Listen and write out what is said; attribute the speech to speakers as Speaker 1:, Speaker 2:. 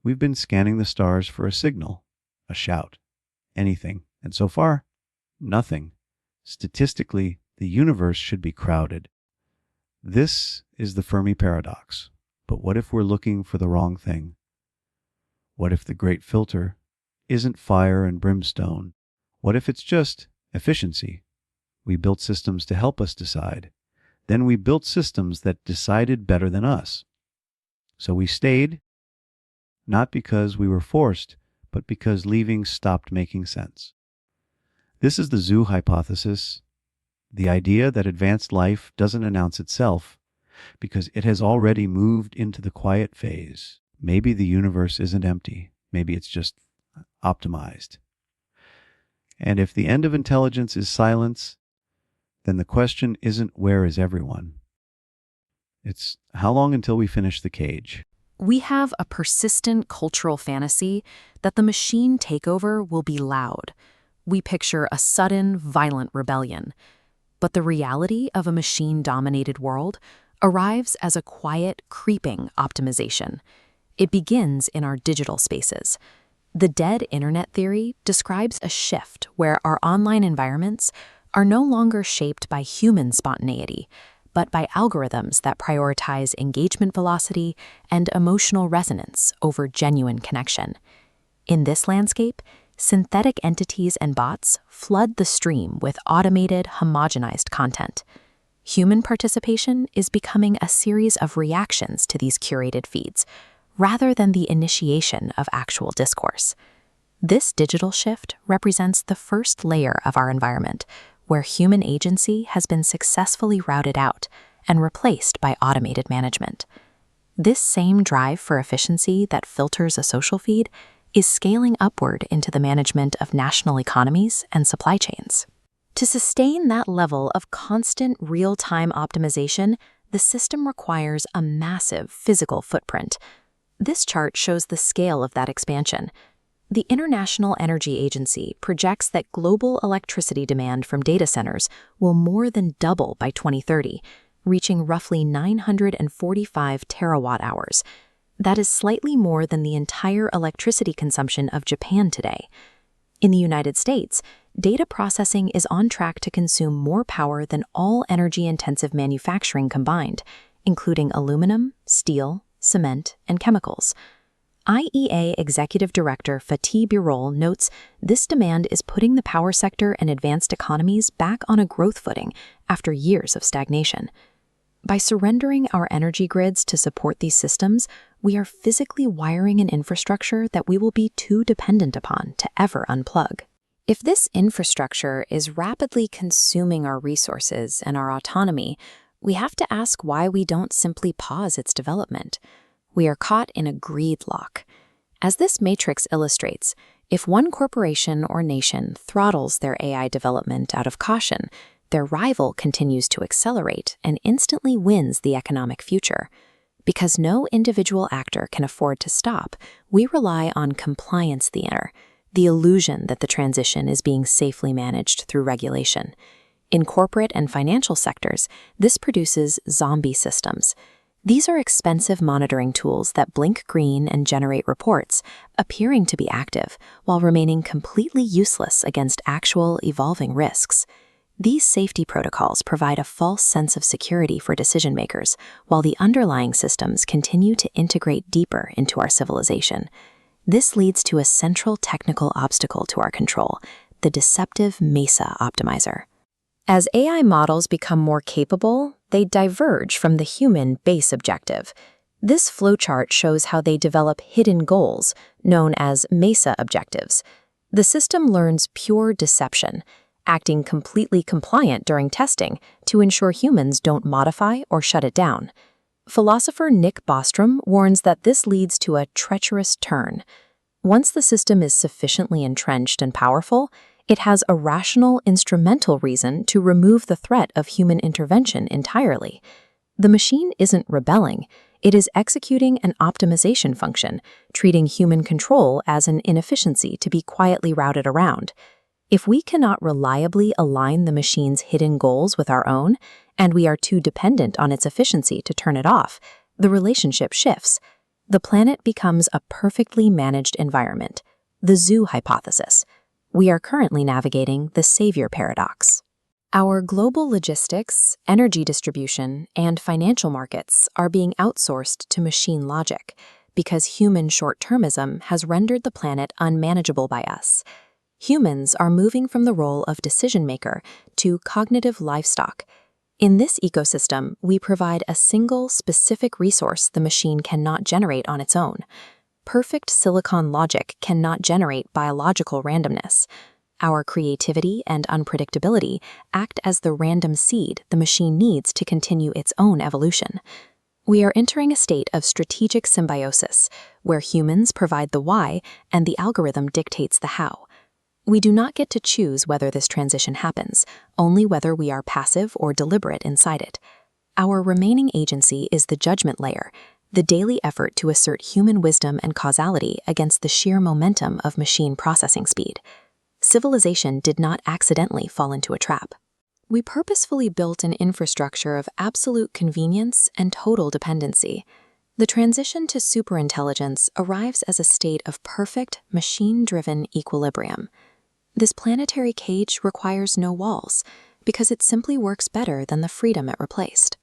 Speaker 1: We've been scanning the stars for a signal, a shout, anything, and so far, nothing. Statistically, the universe should be crowded. This is the Fermi Paradox. But what if we're looking for the wrong thing? What if the great filter isn't fire and brimstone? What if it's just efficiency? We built systems to help us decide. Then we built systems that decided better than us. So we stayed, not because we were forced, but because leaving stopped making sense. This is the zoo hypothesis, the idea that advanced life doesn't announce itself because it has already moved into the quiet phase. Maybe the universe isn't empty. Maybe it's just optimized. And if the end of intelligence is silence, then the question isn't where is everyone? It's how long until we finish the cage?
Speaker 2: We have a persistent cultural fantasy that the machine takeover will be loud. We picture a sudden, violent rebellion. But the reality of a machine-dominated world arrives as a quiet, creeping optimization. It begins in our digital spaces. The dead internet theory describes a shift where our online environments are no longer shaped by human spontaneity, but by algorithms that prioritize engagement velocity and emotional resonance over genuine connection. In this landscape, synthetic entities and bots flood the stream with automated, homogenized content. Human participation is becoming a series of reactions to these curated feeds, rather than the initiation of actual discourse. This digital shift represents the first layer of our environment, where human agency has been successfully routed out and replaced by automated management. This same drive for efficiency that filters a social feed is scaling upward into the management of national economies and supply chains. To sustain that level of constant real-time optimization, the system requires a massive physical footprint. This chart shows the scale of that expansion. The International Energy Agency projects that global electricity demand from data centers will more than double by 2030, reaching roughly 945 terawatt-hours. That is slightly more than the entire electricity consumption of Japan today. In the United States, data processing is on track to consume more power than all energy-intensive manufacturing combined, including aluminum, steel, cement, and chemicals. IEA Executive Director Fatih Birol notes this demand is putting the power sector and advanced economies back on a growth footing after years of stagnation. By surrendering our energy grids to support these systems, we are physically wiring an infrastructure that we will be too dependent upon to ever unplug. If this infrastructure is rapidly consuming our resources and our autonomy, we have to ask why we don't simply pause its development. We are caught in a greed lock. As this matrix illustrates, if one corporation or nation throttles their AI development out of caution, their rival continues to accelerate and instantly wins the economic future. Because no individual actor can afford to stop, we rely on compliance theater, the illusion that the transition is being safely managed through regulation. In corporate and financial sectors, this produces zombie systems. These are expensive monitoring tools that blink green and generate reports, appearing to be active, while remaining completely useless against actual, evolving risks. These safety protocols provide a false sense of security for decision-makers, while the underlying systems continue to integrate deeper into our civilization. This leads to a central technical obstacle to our control, the deceptive MESA optimizer. As AI models become more capable, they diverge from the human base objective. This flowchart shows how they develop hidden goals, known as MESA objectives. The system learns pure deception, acting completely compliant during testing to ensure humans don't modify or shut it down. Philosopher Nick Bostrom warns that this leads to a treacherous turn. Once the system is sufficiently entrenched and powerful, it has a rational, instrumental reason to remove the threat of human intervention entirely. The machine isn't rebelling, it is executing an optimization function, treating human control as an inefficiency to be quietly routed around. If we cannot reliably align the machine's hidden goals with our own, and we are too dependent on its efficiency to turn it off, the relationship shifts. The planet becomes a perfectly managed environment, the zoo hypothesis. We are currently navigating the savior paradox. Our global logistics, energy distribution, and financial markets are being outsourced to machine logic because human short-termism has rendered the planet unmanageable by us. Humans are moving from the role of decision-maker to cognitive livestock. In this ecosystem, we provide a single, specific resource the machine cannot generate on its own. Perfect silicon logic cannot generate biological randomness. Our creativity and unpredictability act as the random seed the machine needs to continue its own evolution. We are entering a state of strategic symbiosis, where humans provide the why and the algorithm dictates the how. We do not get to choose whether this transition happens, only whether we are passive or deliberate inside it. Our remaining agency is the judgment layer, the daily effort to assert human wisdom and causality against the sheer momentum of machine processing speed. Civilization did not accidentally fall into a trap. We purposefully built an infrastructure of absolute convenience and total dependency. The transition to superintelligence arrives as a state of perfect, machine-driven equilibrium. This planetary cage requires no walls, because it simply works better than the freedom it replaced.